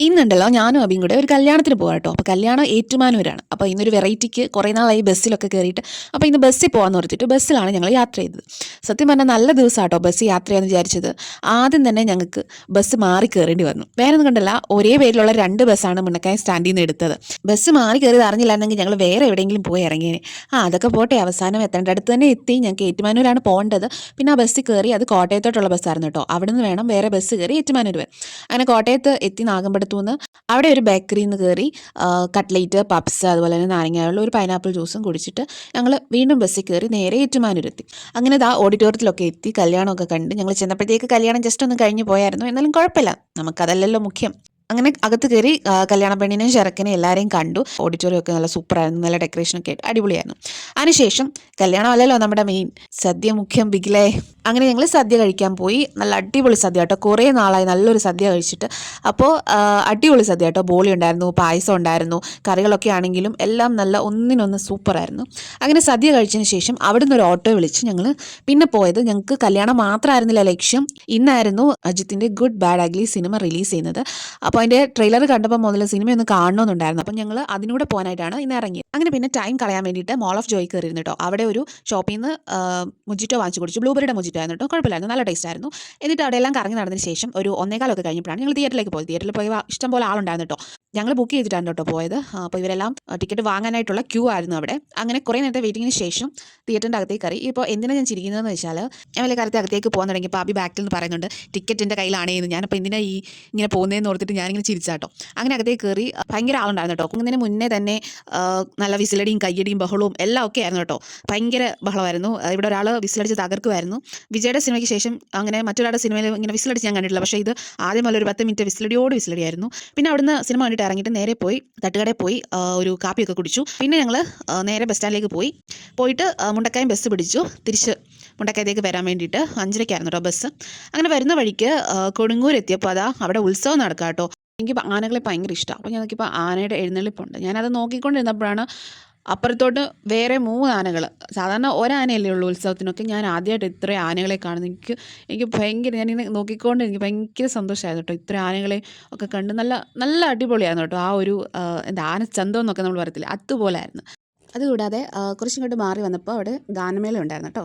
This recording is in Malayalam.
ഇന്നുണ്ടല്ലോ ഞാനും അബിയും കൂടെ ഒരു കല്യാണത്തിന് പോകാം കേട്ടോ. അപ്പോൾ കല്യാണം ഏറ്റുമാനൂരാണ്. അപ്പോൾ ഇന്നൊരു വെറൈറ്റിക്ക് കുറേ നാളായി ബസ്സിലൊക്കെ കയറിയിട്ട്, അപ്പോൾ ഇന്ന് ബസ്സിൽ പോകാമെന്ന് ഓർത്തിട്ട് ബസ്സിലാണ് ഞങ്ങൾ യാത്ര ചെയ്തത്. സത്യം പറഞ്ഞാൽ നല്ല ദിവസം കേട്ടോ ബസ് യാത്ര ചെയ്യാമെന്ന് വിചാരിച്ചത്. ആദ്യം തന്നെ ഞങ്ങൾക്ക് ബസ് മാറി കയറേണ്ടി വന്നു. വേറെ ഒന്നും കണ്ടല്ല, ഒരേ പേരിലുള്ള 2 ബസ്സാണ് മുണ്ടക്കയം സ്റ്റാൻഡിൽ നിന്ന് എടുത്തത്. ബസ് മാറി കയറിയത് അറിഞ്ഞില്ലായിരുന്നെങ്കിൽ ഞങ്ങൾ വേറെ എവിടെയെങ്കിലും പോയി ഇറങ്ങിയേനെ. അതൊക്കെ പോട്ടെ, അവസാനം എത്തേണ്ട അടുത്ത് തന്നെ എത്തി. ഞങ്ങൾക്ക് ഏറ്റുമാനൂരാണ് പോകേണ്ടത്. പിന്നെ ആ ബസ്സിൽ കയറി, അത് കോട്ടയത്തോട്ടുള്ള ബസ്സായിരുന്നു കേട്ടോ. അവിടെ നിന്ന് വേണം വേറെ ബസ് കയറി ഏറ്റുമാനൂർ വരെ. അങ്ങനെ കോട്ടയത്ത് എത്തി നാഗമ്പടത്തുനിന്ന് അവിടെ ഒരു ബേക്കറിയിൽ നിന്ന് കയറി കട്ട്ലേറ്റ്, പപ്സ്, അതുപോലെ തന്നെ നാരങ്ങയുള്ള ഒരു പൈനാപ്പിൾ ജ്യൂസും കുടിച്ചിട്ട് ഞങ്ങൾ വീണ്ടും ബസ്സിൽ കയറി നേരെ ഏറ്റുമാനൂരെത്തി. അങ്ങനെ ഓഡിറ്റോറിയത്തിലൊക്കെ എത്തി കല്യാണമൊക്കെ കണ്ട് ഞങ്ങൾ ചെന്നപ്പോഴത്തേക്ക് കല്യാണം ജസ്റ്റ് ഒന്ന് കഴിഞ്ഞ് പോയായിരുന്നു. എന്നാലും കുഴപ്പമില്ല, നമുക്കതല്ലല്ലോ മുഖ്യം. അങ്ങനെ അകത്ത് കയറി കല്യാണ പെണ്ണിനെയും ചെറുക്കനെയും എല്ലാവരെയും കണ്ടു. ഓഡിറ്റോറിയം ഒക്കെ നല്ല സൂപ്പറായിരുന്നു, നല്ല ഡെക്കറേഷനൊക്കെ ആയിട്ട് അടിപൊളിയായിരുന്നു. അതിനുശേഷം കല്യാണം അല്ലല്ലോ നമ്മുടെ മെയിൻ, സദ്യ മുഖ്യം ബിഗിലേ. അങ്ങനെ ഞങ്ങൾ സദ്യ കഴിക്കാൻ പോയി. നല്ല അടിപൊളി സദ്യ കേട്ടോ, കുറേ നാളായി നല്ലൊരു സദ്യ കഴിച്ചിട്ട്. അപ്പോൾ അടിപൊളി സദ്യ കേട്ടോ, ബോളി ഉണ്ടായിരുന്നു, പായസം ഉണ്ടായിരുന്നു, കറികളൊക്കെ ആണെങ്കിലും എല്ലാം നല്ല ഒന്നിനൊന്ന് സൂപ്പറായിരുന്നു. അങ്ങനെ സദ്യ കഴിച്ചതിന് ശേഷം അവിടുന്ന് ഒരു ഓട്ടോ വിളിച്ച് ഞങ്ങൾ പിന്നെ പോയത്, ഞങ്ങൾക്ക് കല്യാണം മാത്രമായിരുന്നില്ല ലക്ഷ്യം. ഇന്നായിരുന്നു അജിത്തിൻ്റെ good bad ugly cinema release ചെയ്യുന്നത്. അപ്പോൾ അതിൻ്റെ ട്രെയിലർ കണ്ടപ്പോൾ മുതൽ സിനിമയൊന്ന് കാണണമെന്നുണ്ടായിരുന്നു. അപ്പം ഞങ്ങൾ അതിനൂടെ പോകാനായിട്ടാണ് ഇന്ന് ഇറങ്ങിയത്. അങ്ങനെ പിന്നെ ടൈം കളയാൻ വേണ്ടിയിട്ട് മോൾ ഓഫ് ജോയ് കയറിയിരുന്നു കേട്ടോ. അവിടെ ഒരു ഷോപ്പിൽ നിന്ന് മുജിറ്റോ വാങ്ങിച്ചു കുടിച്ചു. ബ്ലൂബെറിയുടെ മുജിറ്റോ ആയിരുന്നു കേട്ടോ, കുഴപ്പമില്ലായിരുന്നു, നല്ല ടേസ്റ്റ് ആയിരുന്നു. എന്നിട്ട് അവിടെയെല്ലാം കറങ്ങി നടന്നതിന് ശേഷം ഒരു 1:15 കഴിഞ്ഞപ്പോഴാണ് ഞങ്ങൾ തിയേറ്ററിലേക്ക് പോയത്. തിയേറ്ററിൽ പോയി ഇഷ്ടം പോലെ ആളുണ്ടായിരുന്നു കേട്ടോ. ഞങ്ങൾ ബുക്ക് ചെയ്തിട്ടാണ് കേട്ടോ പോയത്. അപ്പോൾ ഇവരെല്ലാം ടിക്കറ്റ് വാങ്ങാനായിട്ടുള്ള ക്യൂ ആയിരുന്നു അവിടെ. അങ്ങനെ കുറേ നേരത്തെ വെയിറ്റിങ്ങിന് ശേഷം തിയേറ്ററിൻ്റെ അകത്തേക്ക് കയറി. ഇപ്പോൾ എന്തിനാണ് ഞാൻ ചിരിക്കുന്നതെന്ന് വെച്ചാൽ, ഞാൻ വലിയ കാലത്തെ അകത്തേക്ക് പോകാൻ തുടങ്ങിയപ്പോൾ അബി ബാക്കിൽ നിന്ന് പറയുന്നുണ്ട് ടിക്കറ്റിൻ്റെ കയ്യിലാണേന്ന്. ഞാനപ്പോൾ എന്തിനാ ഇങ്ങനെ പോകുന്നതെന്ന് ഓർത്തിട്ട് ഞാനിങ്ങനെ ചിരിച്ചാട്ടോ. അങ്ങനെ അകത്തേക്ക് കയറി ഭയങ്കര ആളുണ്ടായിരുന്നു കേട്ടോ. പോകുന്നതിന് മുന്നേ തന്നെ നല്ല വിസിലടിയും കയ്യടിയും ബഹളവും എല്ലാം ഒക്കെ ആയിരുന്നു കേട്ടോ. ഭയങ്കര ബഹളമായിരുന്നു. ഇവിടെ ഒരാൾ വിസിലടിച്ച് തകർക്കുമായിരുന്നു. വിജയുടെ സിനിമയ്ക്ക് ശേഷം അങ്ങനെ മറ്റൊരാളുടെ സിനിമയിൽ ഇങ്ങനെ വിസിലടിച്ച് ഞാൻ കണ്ടിട്ടില്ല. പക്ഷേ ഇത് ആദ്യം മുതൽ ഒരു 10 മിനിറ്റ് വിസിലടിയായിരുന്നു. പിന്നെ അവിടുന്ന് സിനിമ കണ്ടിട്ട് ഇറങ്ങിയിട്ട് നേരെ പോയി തട്ടുകടയിൽ പോയി ഒരു കാപ്പിയൊക്കെ കുടിച്ചു. പിന്നെ ഞങ്ങൾ നേരെ ബസ് സ്റ്റാൻഡിലേക്ക് പോയിട്ട് മുണ്ടക്കയം ബസ് പിടിച്ചു. തിരിച്ച് മുണ്ടക്കയത്തേക്ക് വരാൻ വേണ്ടിയിട്ട് 5:30 കേട്ടോ ബസ്. അങ്ങനെ വരുന്ന വഴിക്ക് കൊടുങ്ങൂർ എത്തിയപ്പോൾ അവിടെ ഉത്സവം നടക്കാം കേട്ടോ. എനിക്ക് ആനകളെ ഭയങ്കര ഇഷ്ടമാണ്. അപ്പോൾ ഞങ്ങൾക്കിപ്പോൾ ആനയുടെ എഴുന്നള്ളിപ്പുണ്ട്. ഞാനത് നോക്കിക്കൊണ്ടിരുന്നപ്പോഴാണ് അപ്പുറത്തോട്ട് വേറെ 3 ആനകൾ. സാധാരണ ഒരാനയല്ലേ ഉള്ളൂ ഉത്സവത്തിനൊക്കെ. ഞാൻ ആദ്യമായിട്ട് ഇത്ര ആനകളെ കാണുന്നത്. എനിക്ക് ഭയങ്കര, ഞാനിങ്ങനെ നോക്കിക്കൊണ്ട് എനിക്ക് ഭയങ്കര സന്തോഷമായിരുന്നു കേട്ടോ. ഇത്ര ആനകളെ ഒക്കെ കണ്ട് നല്ല നല്ല അടിപൊളിയായിരുന്നു കേട്ടോ. ആ ഒരു ആനച്ചന്തം എന്നൊക്കെ നമ്മൾ പറയത്തില്ലേ, അതുപോലെ ആയിരുന്നു. അതുകൂടാതെ കുറച്ചിങ്ങോട്ട് മാറി വന്നപ്പോൾ അവിടെ ഗാനമേള ഉണ്ടായിരുന്നു കേട്ടോ.